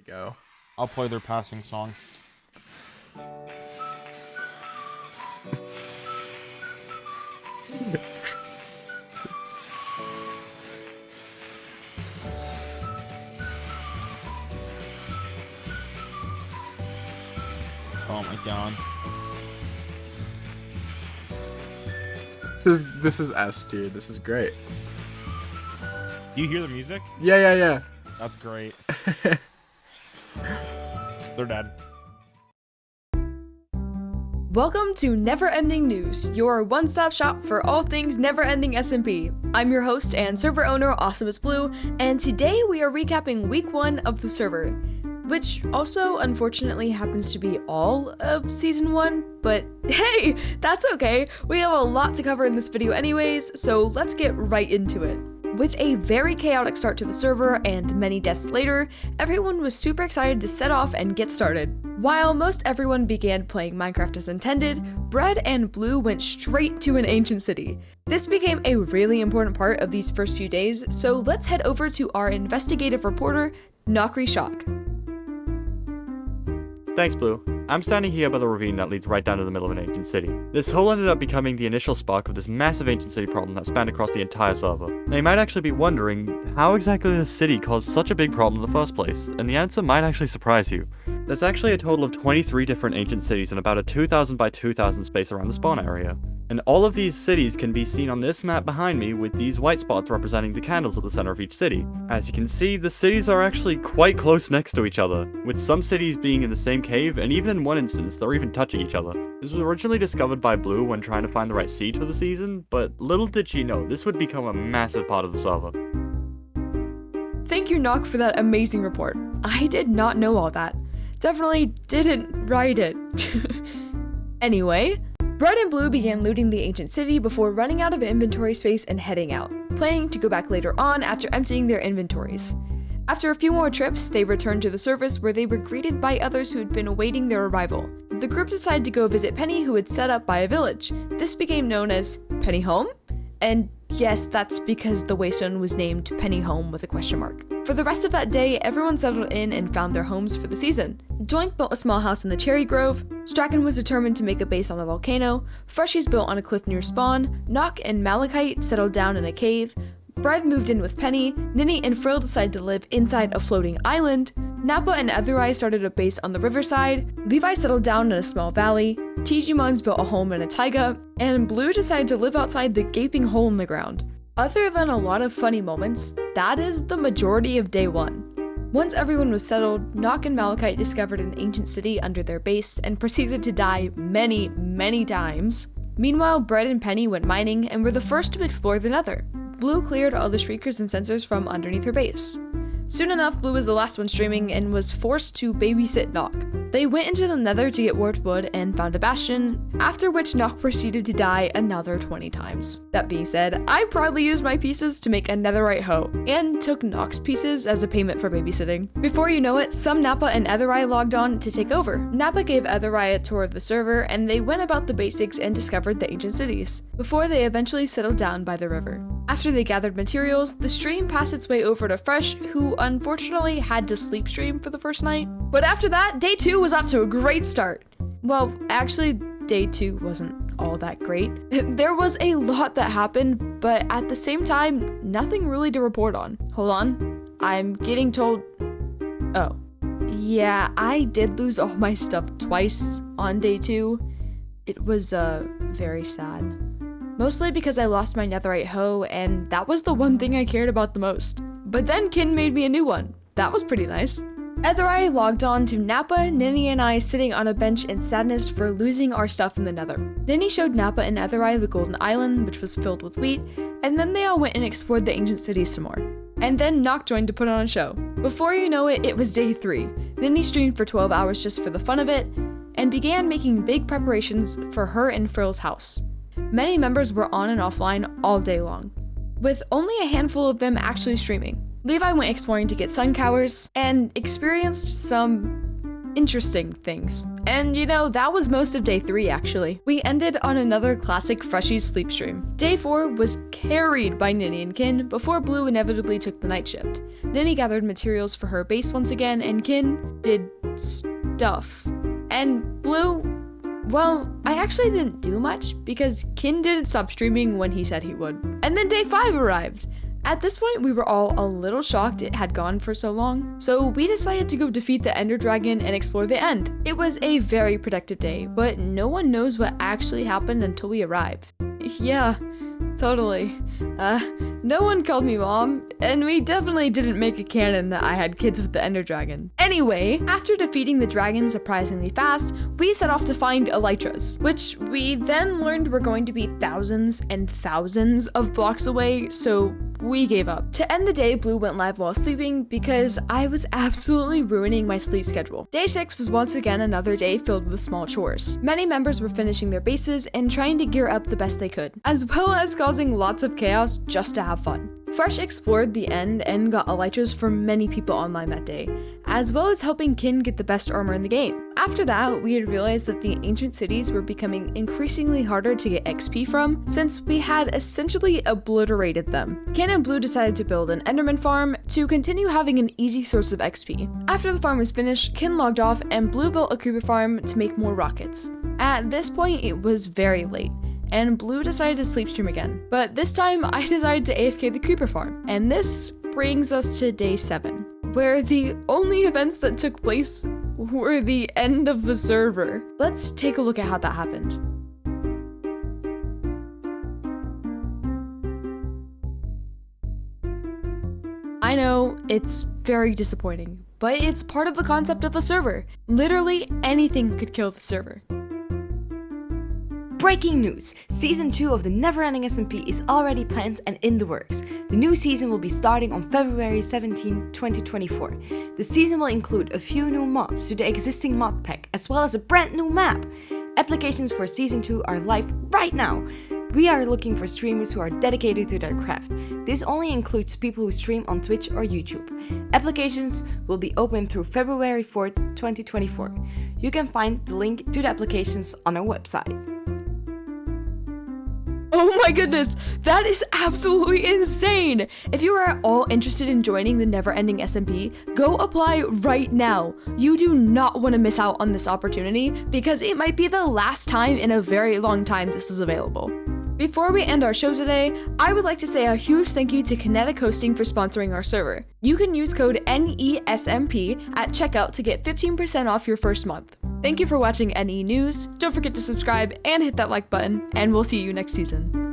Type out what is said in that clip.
go. I'll play their passing song. Oh my god. This is S tier. This is great. Do you hear the music? Yeah. That's great. They're dead. Welcome to Never Ending News, your one-stop shop for all things never-ending SMP. I'm your host and server owner, AwesomeAsBlue, and today we are recapping week 1 of the server, which also unfortunately happens to be all of season 1, but hey, that's okay. We have a lot to cover in this video anyways, so let's get right into it. With a very chaotic start to the server and many deaths later, everyone was super excited to set off and get started. While most everyone began playing Minecraft as intended, Bread and Blue went straight to an ancient city. This became a really important part of these first few days, so let's head over to our investigative reporter, Nokri Shock. Thanks, Blue. I'm standing here by the ravine that leads right down to the middle of an ancient city. This hole ended up becoming the initial spark of this massive ancient city problem that spanned across the entire server. Now you might actually be wondering how exactly this city caused such a big problem in the first place, and the answer might actually surprise you. There's actually a total of 23 different ancient cities in about a 2,000 by 2,000 space around the spawn area. And all of these cities can be seen on this map behind me with these white spots representing the candles at the center of each city. As you can see, the cities are actually quite close next to each other, with some cities being in the same cave, and even in one instance, they're even touching each other. This was originally discovered by Blue when trying to find the right seed for the season, but little did she know, this would become a massive part of the server. Thank you, Nok, for that amazing report. I did not know all that. Definitely didn't write it. Anyway, Bread and Blue began looting the ancient city before running out of inventory space and heading out, planning to go back later on after emptying their inventories. After a few more trips, they returned to the surface where they were greeted by others who had been awaiting their arrival. The group decided to go visit Penny, who had set up by a village. This became known as Penny Home? And yes, that's because the waystone was named Penny Home with a question mark. For the rest of that day, everyone settled in and found their homes for the season. Doink built a small house in the Cherry Grove, Strachan was determined to make a base on a volcano, Freshies built on a cliff near spawn, Nock and Malachite settled down in a cave, Bread moved in with Penny, Ninny and Frill decided to live inside a floating island, Nappa and Etherai started a base on the riverside, Levi settled down in a small valley, Tijimons built a home in a taiga, and Blue decided to live outside the gaping hole in the ground. Other than a lot of funny moments, that is the majority of day 1. Once everyone was settled, Nock and Malachite discovered an ancient city under their base and proceeded to die many times. Meanwhile, Bread and Penny went mining and were the first to explore the Nether. Blue cleared all the shriekers and sensors from underneath her base. Soon enough, Blue was the last one streaming and was forced to babysit Nock. They went into the Nether to get warped wood and found a bastion, after which Nock proceeded to die another 20 times. That being said, I proudly used my pieces to make a netherite hoe, and took Nock's pieces as a payment for babysitting. Before you know it, some Nappa and Etherai logged on to take over. Nappa gave Etherai a tour of the server, and they went about the basics and discovered the ancient cities, before they eventually settled down by the river. After they gathered materials, the stream passed its way over to Fresh, who unfortunately had to sleep stream for the first night. But after that, day 2 was off to a great start. Well, actually, day 2 wasn't all that great. There was a lot that happened, but at the same time, nothing really to report on. Hold on, I'm getting told... Oh. Yeah, I did lose all my stuff twice on day 2. It was, very sad. Mostly because I lost my netherite hoe, and that was the one thing I cared about the most. But then Kin made me a new one. That was pretty nice. Etherai logged on to Nappa, Ninny, and I sitting on a bench in sadness for losing our stuff in the Nether. Ninny showed Nappa and Etherai the Golden Island, which was filled with wheat, and then they all went and explored the ancient cities some more. And then Nock joined to put on a show. Before you know it, it was day 3. Ninny streamed for 12 hours just for the fun of it, and began making big preparations for her and Frill's house. Many members were on and offline all day long, with only a handful of them actually streaming. Levi went exploring to get sun cowers, and experienced some interesting things. And you know, that was most of day 3 actually. We ended on another classic Freshies sleep stream. Day 4 was carried by Ninny and Kin before Blue inevitably took the night shift. Ninny gathered materials for her base once again, and Kin did stuff. And Blue, well, I actually didn't do much because Kin didn't stop streaming when he said he would. And then day 5 arrived. At this point, we were all a little shocked it had gone for so long, so we decided to go defeat the Ender Dragon and explore the end. It was a very productive day, but no one knows what actually happened until we arrived. Yeah, totally. No one called me mom, and we definitely didn't make a canon that I had kids with the Ender Dragon. Anyway, after defeating the dragon surprisingly fast, we set off to find Elytras, which we then learned were going to be thousands and thousands of blocks away, so we gave up. To end the day, Blue went live while sleeping because I was absolutely ruining my sleep schedule. Day 6 was once again another day filled with small chores. Many members were finishing their bases and trying to gear up the best they could, as well as causing lots of chaos just to have fun. Fresh explored the end and got elytras for many people online that day, as well as helping Kin get the best armor in the game. After that, we had realized that the ancient cities were becoming increasingly harder to get XP from, since we had essentially obliterated them. Kin and Blue decided to build an Enderman farm to continue having an easy source of XP. After the farm was finished, Kin logged off and Blue built a creeper farm to make more rockets. At this point, it was very late, and Blue decided to sleep stream again. But this time, I decided to AFK the creeper farm. And this brings us to day 7, where the only events that took place were the end of the server. Let's take a look at how that happened. I know, it's very disappointing, but it's part of the concept of the server. Literally anything could kill the server. Breaking news! Season 2 of the Neverending SMP is already planned and in the works. The new season will be starting on February 17, 2024. The season will include a few new mods to the existing mod pack, as well as a brand new map. Applications for Season 2 are live right now. We are looking for streamers who are dedicated to their craft. This only includes people who stream on Twitch or YouTube. Applications will be open through February 4th, 2024. You can find the link to the applications on our website. Oh my goodness, that is absolutely insane! If you are at all interested in joining the Neverending SMP, go apply right now. You do not want to miss out on this opportunity because it might be the last time in a very long time this is available. Before we end our show today, I would like to say a huge thank you to Kinetic Hosting for sponsoring our server. You can use code NESMP at checkout to get 15% off your first month. Thank you for watching NE News. Don't forget to subscribe and hit that like button, and we'll see you next season.